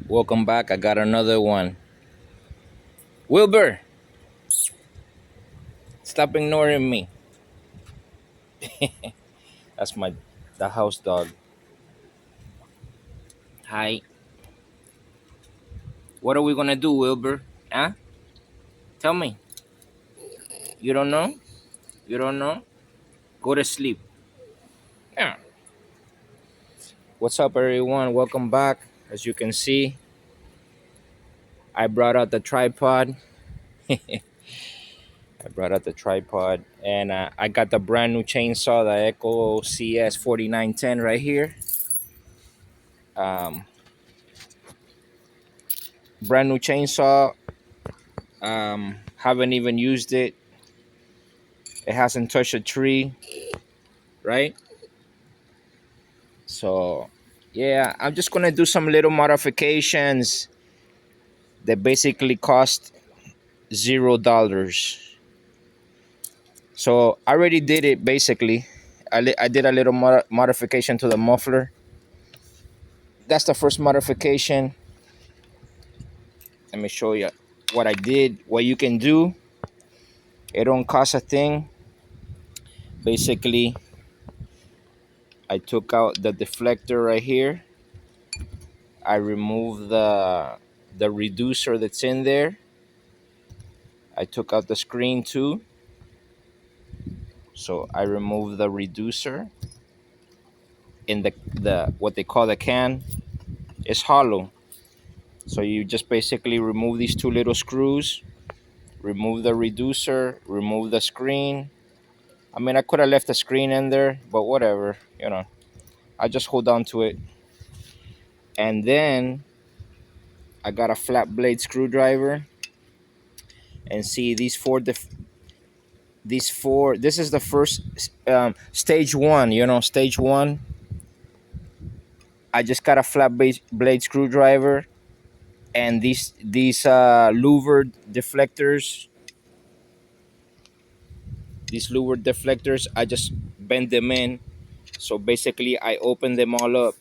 Welcome back. I got another one. Wilbur, stop ignoring me. That's the house dog. Hi. What are we gonna do, Wilbur? Huh? Tell me. You don't know? You don't know? Go to sleep. Yeah. What's up, everyone? Welcome back. As you can see, I brought out the tripod. I brought out the tripod, and I got the brand new chainsaw, the Echo CS-4910 right here. Um, Brand new chainsaw. Haven't even used it. It hasn't touched a tree, right? So, yeah, I'm just gonna do some little modifications that basically cost $0. So I already did it basically. I did a little modification to the muffler. That's the first modification. Let me show you what I did. What you can do. It don't cost a thing. Basically, I took out the deflector right here. I removed the reducer that's in there. I took out the screen too. So I removed the reducer in the what they call the can. It's hollow. So you just basically remove these two little screws, remove the reducer, remove the screen. I mean, I could have left the screen in there, but whatever, I just hold on to it. And then I got a flat blade screwdriver, and see these four. This is the first stage one. Stage one. I just got a flat blade screwdriver, and these louvered deflectors. These louvered deflectors, I just bend them in. So basically, I open them all up.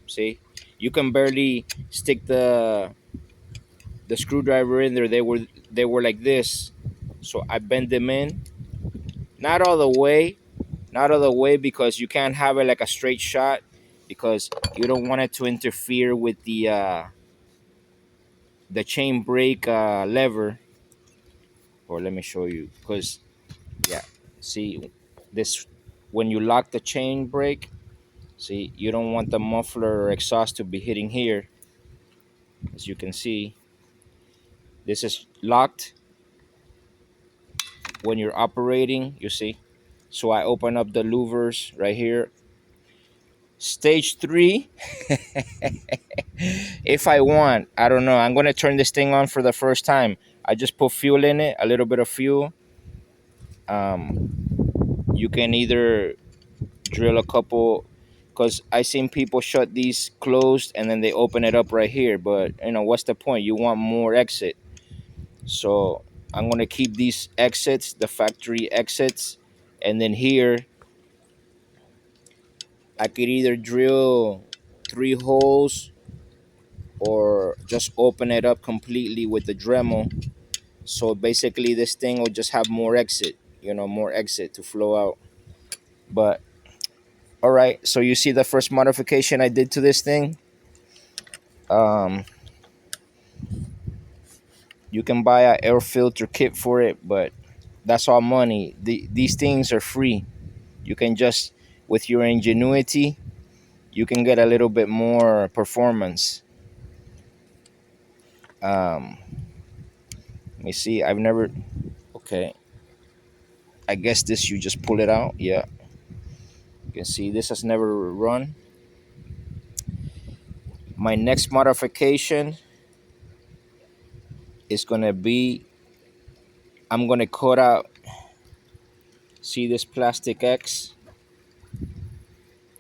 See, you can barely stick the screwdriver in there. They were like this. So I bend them in, not all the way, not all the way, because you can't have it like a straight shot, because you don't want it to interfere with the chain brake lever. Or let me show you, because yeah, see this, when you lock the chain brake, see, you don't want the muffler or exhaust to be hitting here. As you can see, this is locked when you're operating, you see. So I open up the louvers right here. Stage three. If I want, I don't know, I'm gonna turn this thing on for the first time. I just put fuel in it, a little bit of fuel. You can either drill a couple, because I seen people shut these closed and then they open it up right here, but what's the point? You want more exit. So I'm gonna keep these exits, the factory exits, and then here I could either drill 3 holes or just open it up completely with the Dremel. So basically this thing will just have more exit, more exit to flow out. But all right, so you see the first modification I did to this thing. um you can buy an air filter kit for it, but that's all money. These things are free. You can just, with your ingenuity, you can get a little bit more performance. um Let me see. I've never. Okay, I guess this, you just pull it out. Yeah, you can see this has never run. My next modification is gonna be, I'm gonna cut out. See this plastic X?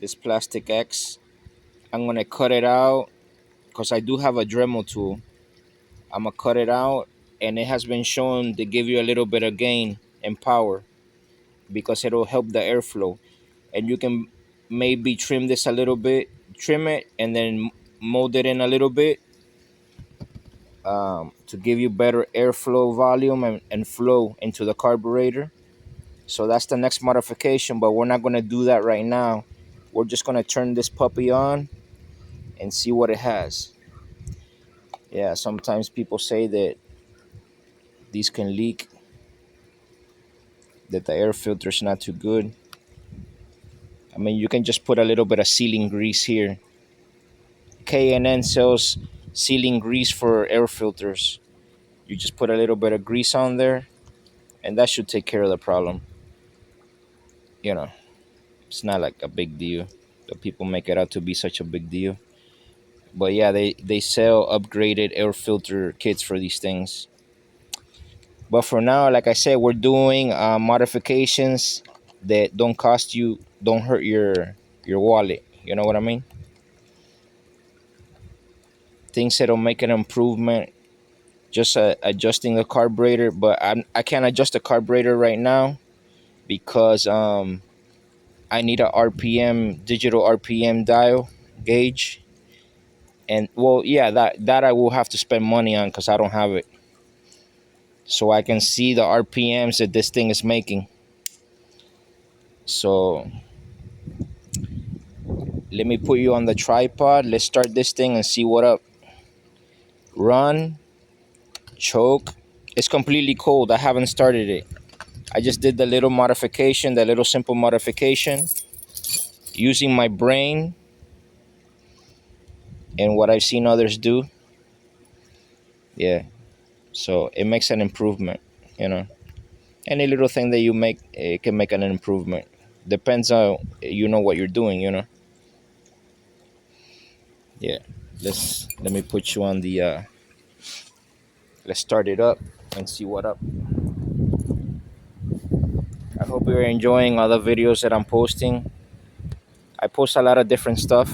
This plastic X. I'm gonna cut it out because I do have a Dremel tool. I'm gonna cut it out, and it has been shown to give you a little bit of gain in power because it'll help the airflow. And you can maybe trim this a little bit, trim it, and then mold it in a little bit, to give you better airflow volume and flow into the carburetor. So that's the next modification, but we're not going to do that right now. We're just going to turn this puppy on and see what it has. Yeah, sometimes people say that these can leak, that the air filter is not too good. I mean, you can just put a little bit of sealing grease here. K&N sells sealing grease for air filters. You just put a little bit of grease on there, and that should take care of the problem. You know, it's not like a big deal. The people make it out to be such a big deal. But yeah, they sell upgraded air filter kits for these things. But for now, like I said, we're doing modifications that don't cost you, don't hurt your wallet. You know what I mean? Things that'll make an improvement. Just adjusting the carburetor, but I can't adjust the carburetor right now because I need a RPM digital RPM dial gauge, and well, yeah, that I will have to spend money on because I don't have it, so I can see the RPMs that this thing is making. So let me put you on the tripod. Let's start this thing and see what up. Run, choke. It's completely cold. I haven't started it. I just did the little modification, the little simple modification, using my brain and what I've seen others do. Yeah. So it makes an improvement, you know. Any little thing that you make, it can make an improvement. Depends on you know what you're doing, you know. Yeah. Let me put you on the let's start it up and see what up. I hope you're enjoying all the videos that I'm posting. I post a lot of different stuff.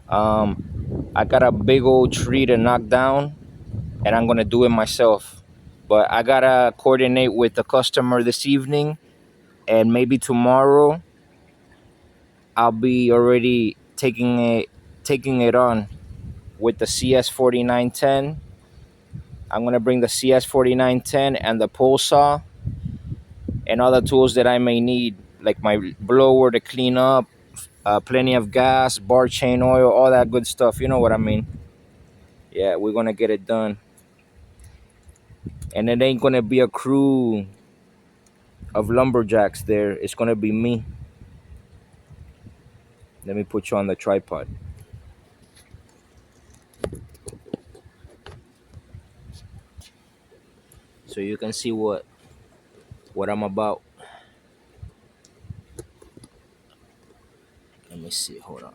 I got a big old tree to knock down, and I'm gonna do it myself. But I gotta coordinate with the customer this evening, and maybe tomorrow I'll be already taking it on with the CS-4910. I'm gonna bring the CS-4910 and the pole saw and other tools that I may need, like my blower to clean up, plenty of gas, bar chain oil, all that good stuff. You know what I mean? Yeah, we're gonna get it done. And it ain't gonna be a crew of lumberjacks there. It's gonna be me. Let me put you on the tripod so you can see what I'm about. Let me see. Hold on.